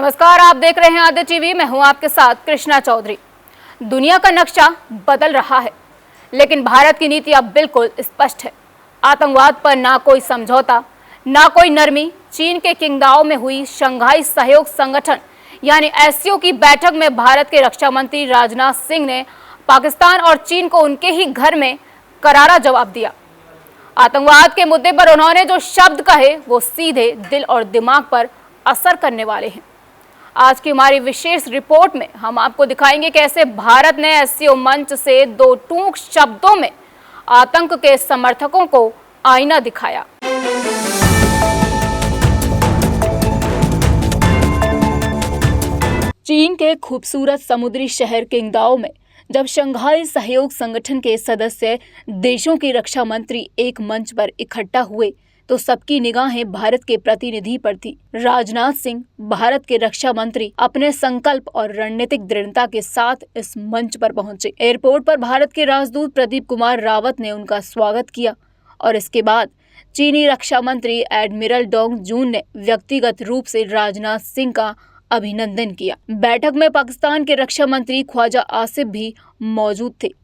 नमस्कार, आप देख रहे हैं आद्य टीवी। मैं हूं आपके साथ कृष्णा चौधरी। दुनिया का नक्शा बदल रहा है, लेकिन भारत की नीति अब बिल्कुल स्पष्ट है। आतंकवाद पर ना कोई समझौता, ना कोई नरमी। चीन के किंगदाओ में हुई शंघाई सहयोग संगठन यानी एससीओ की बैठक में भारत के रक्षा मंत्री राजनाथ सिंह ने पाकिस्तान और चीन को उनके ही घर में करारा जवाब दिया। आतंकवाद के मुद्दे पर उन्होंने जो शब्द कहे वो सीधे दिल और दिमाग पर असर करने वाले हैं। आज की हमारी विशेष रिपोर्ट में हम आपको दिखाएंगे कैसे भारत ने एससीओ मंच से दो टूक शब्दों में आतंक के समर्थकों को आईना दिखाया। चीन के खूबसूरत समुद्री शहर किंगदाओ में जब शंघाई सहयोग संगठन के सदस्य देशों के रक्षा मंत्री एक मंच पर इकट्ठा हुए तो सबकी निगाहें भारत के प्रतिनिधि पर थी। राजनाथ सिंह, भारत के रक्षा मंत्री, अपने संकल्प और रणनीतिक दृढ़ता के साथ इस मंच पर पहुंचे। एयरपोर्ट पर भारत के राजदूत प्रदीप कुमार रावत ने उनका स्वागत किया और इसके बाद चीनी रक्षा मंत्री एडमिरल डोंग जून ने व्यक्तिगत रूप से राजनाथ सिंह का अभिनंदन किया। बैठक में पाकिस्तान के रक्षा मंत्री ख्वाजा आसिफ भी मौजूद थे,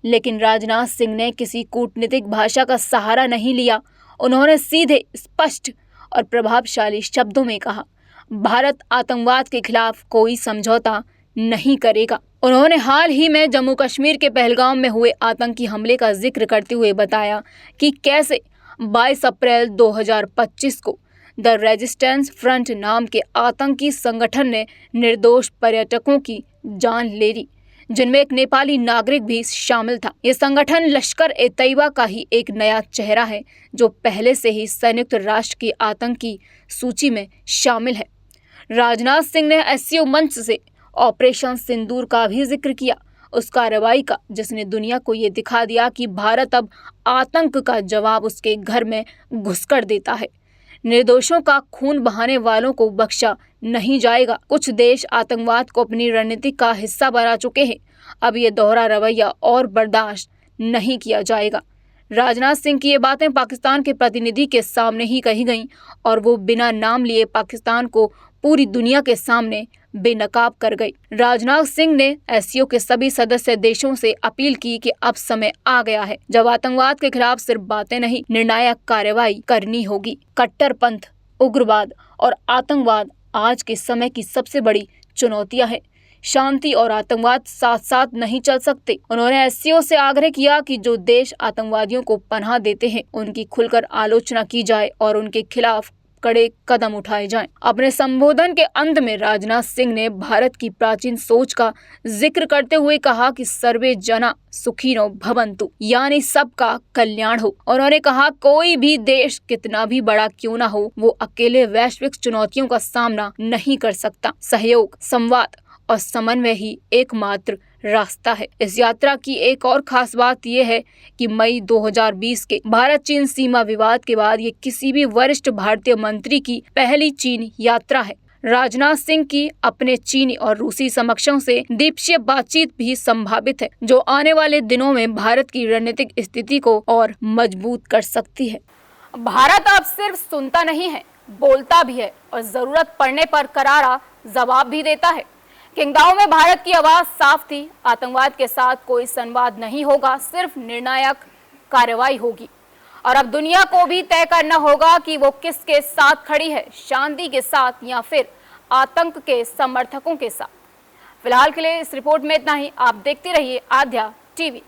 लेकिन राजनाथ सिंह ने किसी कूटनीतिक भाषा का सहारा नहीं लिया। उन्होंने सीधे, स्पष्ट और प्रभावशाली शब्दों में कहा, भारत आतंकवाद के खिलाफ कोई समझौता नहीं करेगा। उन्होंने हाल ही में जम्मू कश्मीर के पहलगाम में हुए आतंकी हमले का जिक्र करते हुए बताया कि कैसे 22 अप्रैल 2025 को द रेजिस्टेंस फ्रंट नाम के आतंकी संगठन ने निर्दोष पर्यटकों की जान ले ली, जिनमें एक नेपाली नागरिक भी शामिल था। ये संगठन लश्कर ए तैयबा का ही एक नया चेहरा है, जो पहले से ही संयुक्त राष्ट्र की आतंकी सूची में शामिल है। राजनाथ सिंह ने एससीओ मंच से ऑपरेशन सिंदूर का भी जिक्र किया, उस कार्रवाई का जिसने दुनिया को ये दिखा दिया कि भारत अब आतंक का जवाब उसके घर में घुसकर देता है। निर्दोषों का खून बहाने वालों को बख्शा नहीं जाएगा। कुछ देश आतंकवाद को अपनी रणनीति का हिस्सा बना चुके हैं। अब ये दोहरा रवैया और बर्दाश्त नहीं किया जाएगा। राजनाथ सिंह की ये बातें पाकिस्तान के प्रतिनिधि के सामने ही कही गईं और वो बिना नाम लिए पाकिस्तान को पूरी दुनिया के सामने बेनकाब कर गई। राजनाथ सिंह ने एससीओ के सभी सदस्य देशों से अपील की कि अब समय आ गया है जब आतंकवाद के खिलाफ सिर्फ बातें नहीं, निर्णायक कार्रवाई करनी होगी। कट्टरपंथ, उग्रवाद और आतंकवाद आज के समय की सबसे बड़ी चुनौतियां हैं। शांति और आतंकवाद साथ साथ नहीं चल सकते। उन्होंने एससीओ से आग्रह किया कि जो देश आतंकवादियों को पनाह देते हैं उनकी खुलकर आलोचना की जाए और उनके खिलाफ कड़े कदम उठाए जाएं। अपने संबोधन के अंत में राजनाथ सिंह ने भारत की प्राचीन सोच का जिक्र करते हुए कहा कि सर्वे जना सुखिनो भवन्तु, यानी सबका कल्याण हो। उन्होंने कहा कोई भी देश कितना भी बड़ा क्यों ना हो, वो अकेले वैश्विक चुनौतियों का सामना नहीं कर सकता। सहयोग, संवाद और समन्वय ही एकमात्र रास्ता है। इस यात्रा की एक और खास बात यह है कि मई 2020 के भारत चीन सीमा विवाद के बाद ये किसी भी वरिष्ठ भारतीय मंत्री की पहली चीन यात्रा है। राजनाथ सिंह की अपने चीनी और रूसी समकक्षों से द्विपक्षीय बातचीत भी संभावित है, जो आने वाले दिनों में भारत की रणनीतिक स्थिति को और मजबूत कर सकती है। भारत अब सिर्फ सुनता नहीं है, बोलता भी है और जरूरत पड़ने पर करारा जवाब भी देता है। किंगदाओ में भारत की आवाज साफ थी, आतंकवाद के साथ कोई संवाद नहीं होगा, सिर्फ निर्णायक कार्रवाई होगी। और अब दुनिया को भी तय करना होगा कि वो किसके साथ खड़ी है, शांति के साथ या फिर आतंक के समर्थकों के साथ। फिलहाल के लिए इस रिपोर्ट में इतना ही। आप देखते रहिए आद्या टीवी।